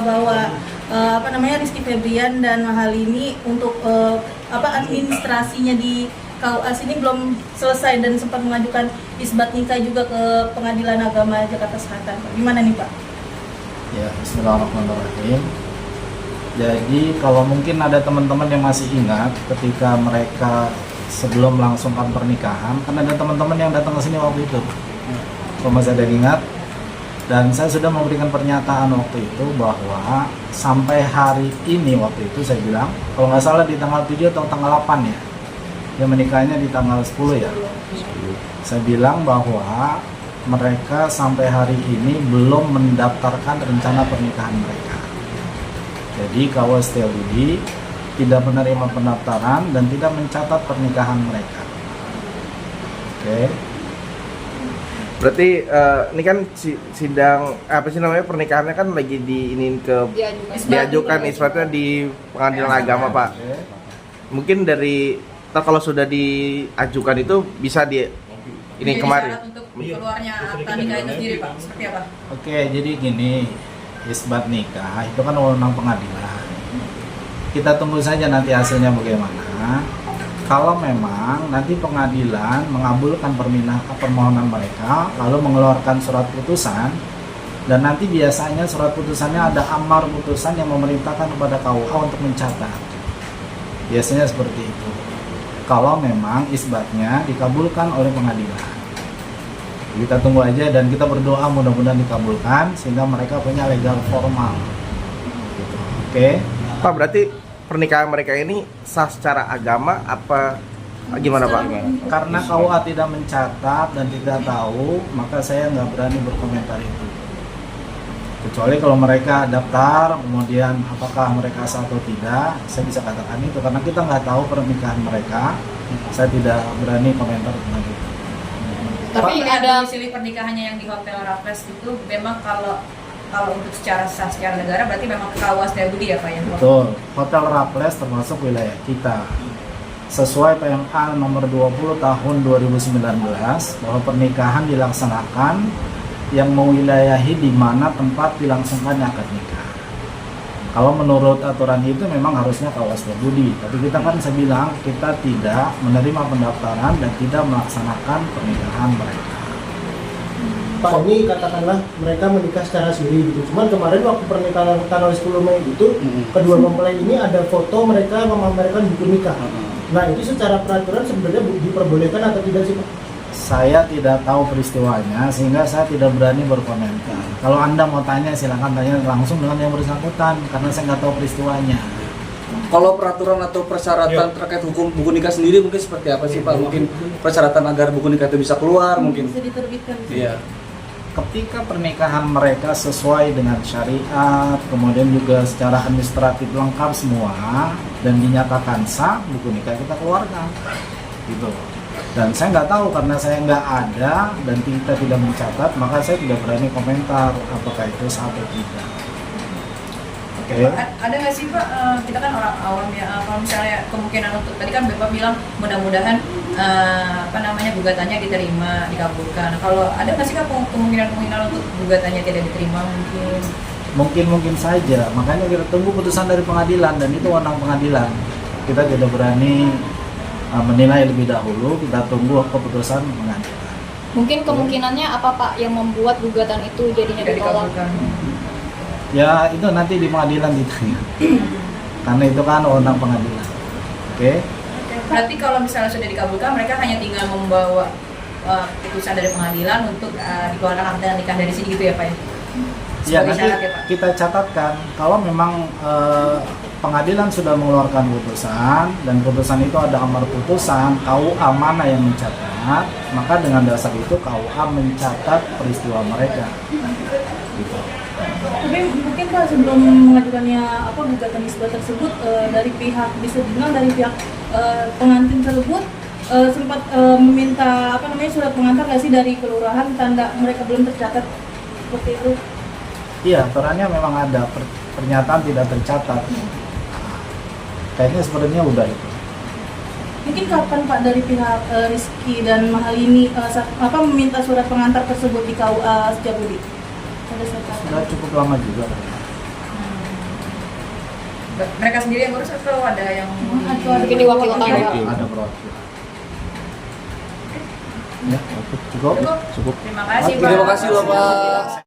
bahwa Rizky Febrian dan Mahalini untuk administrasinya di KUA sini belum selesai dan sempat mengajukan isbat nikah juga ke Pengadilan Agama Jakarta Selatan. Gimana nih Pak? Ya, bismillahirrahmanirrahim. Jadi kalau mungkin ada teman-teman yang masih ingat ketika mereka sebelum melangsungkan pernikahan, kan ada teman-teman yang datang ke sini waktu itu. Kalau masih ada yang ingat, dan saya sudah memberikan pernyataan waktu itu bahwa sampai hari ini waktu itu saya bilang, kalau nggak salah di tanggal 7 atau tanggal 8 ya, dia menikahnya di tanggal 10 ya. Saya bilang bahwa mereka sampai hari ini belum mendaftarkan rencana pernikahan mereka. Jadi KUA Setiabudi tidak menerima pendaftaran dan tidak mencatat pernikahan mereka. Oke. Berarti ini kan sidang pernikahannya kan lagi diajukan isbatnya di Pengadilan Agama, Pak. Mungkin dari kalau sudah diajukan itu bisa ini kemarin. Untuk keluarnya akta nikah itu sendiri Pak, seperti apa? Oke, jadi gini, isbat nikah itu kan wewenang pengadilan. Kita tunggu saja nanti hasilnya bagaimana. Kalau memang nanti pengadilan mengabulkan permohonan mereka, lalu mengeluarkan surat putusan, dan nanti biasanya surat putusannya ada amar putusan yang memerintahkan kepada KUA untuk mencatat. Biasanya seperti itu. Kalau memang isbatnya dikabulkan oleh pengadilan, kita tunggu aja dan kita berdoa mudah-mudahan dikabulkan sehingga mereka punya legal formal. Gitu. Oke. Pak, berarti pernikahan mereka ini sah secara agama apa gimana Pak? Karena KUA tidak mencatat dan tidak tahu, maka saya nggak berani berkomentar itu. Kecuali kalau mereka daftar, kemudian apakah mereka sah atau tidak, saya bisa katakan itu. Karena kita nggak tahu pernikahan mereka, saya tidak berani komentar tentang itu. Tapi ada domisili pernikahannya yang di Hotel Raffles itu memang kalau untuk secara sah secara negara berarti memang ke KUA Setiabudi ya Pak ya? Betul, Hotel Raffles termasuk wilayah kita. Sesuai PMA nomor 20 tahun 2019 bahwa pernikahan dilaksanakan yang mewilayahi di mana tempat dilangsungkannya akad nikah. Kalau menurut aturan itu memang harusnya KUA Setiabudi, tapi kita kan saya bilang kita tidak menerima pendaftaran dan tidak melaksanakan pernikahan mereka. Pak, ini katakanlah mereka menikah secara siri gitu. Cuman kemarin waktu pernikahan tanggal 10 Mei itu kedua mempelai ini ada foto mereka memamerkan buku nikah. Nah, itu secara peraturan sebenarnya diperbolehkan atau tidak sih Pak? Saya tidak tahu peristiwanya sehingga saya tidak berani berkomentar. Kalau Anda mau tanya silakan tanya langsung dengan yang bersangkutan karena saya nggak tahu peristiwanya. Kalau peraturan atau persyaratan terkait hukum buku nikah sendiri mungkin seperti apa sih Pak? Mungkin persyaratan agar buku nikah itu bisa keluar mungkin. Bisa diterbitkan. Iya. Ketika pernikahan mereka sesuai dengan syariat, kemudian juga secara administratif lengkap semua dan dinyatakan sah, buku nikah kita keluarkan, gitu. Dan saya nggak tahu karena saya nggak ada dan kita tidak mencatat, maka saya tidak berani komentar apakah itu sah atau tidak. Oke. Ada nggak sih Pak, kita kan orang awam ya, kalau misalnya kemungkinan untuk tadi kan Bapak bilang mudah-mudahan gugatannya diterima, dikabulkan. Kalau ada nggak sih Kak kemungkinan untuk gugatannya tidak diterima Mungkin saja, makanya kita tunggu putusan dari pengadilan dan itu wewenang pengadilan. Kita tidak berani menilai lebih dahulu, kita tunggu keputusan pengadilan. Mungkin kemungkinannya apa Pak yang membuat gugatan itu jadinya ditolak? Ya itu nanti di pengadilan ditanya. Karena itu kan wewenang pengadilan. Oke. Berarti kalau misalnya sudah dikabulkan, mereka hanya tinggal membawa putusan dari pengadilan untuk dikeluarkan akta nikah dari sini gitu ya Pak ya? Ya nanti kita catatkan kalau memang pengadilan sudah mengeluarkan putusan dan putusan itu ada amar putusan, KUA mana yang mencatat, maka dengan dasar itu KUA mencatat peristiwa mereka. Gitu. Tapi mungkin Pak sebelum mengajukannya gugatan isbat tersebut dari pihak pengantin tersebut sempat meminta surat pengantar nggak sih dari kelurahan tanda mereka belum tercatat seperti itu? Iya, aturannya memang ada pernyataan tidak tercatat. Kayaknya sebenarnya udah itu. Mungkin kapan Pak dari pihak Rizky dan Mahalini meminta surat pengantar tersebut di KUA Setiabudi? Sudah cukup lama juga. Mereka sendiri yang ngurus atau ada yang Mungkin diwakilkan Pak. Ada perwakilan. Ya, cukup. Cukup? Cukup. Terima kasih Pak. Terima kasih loh Pak.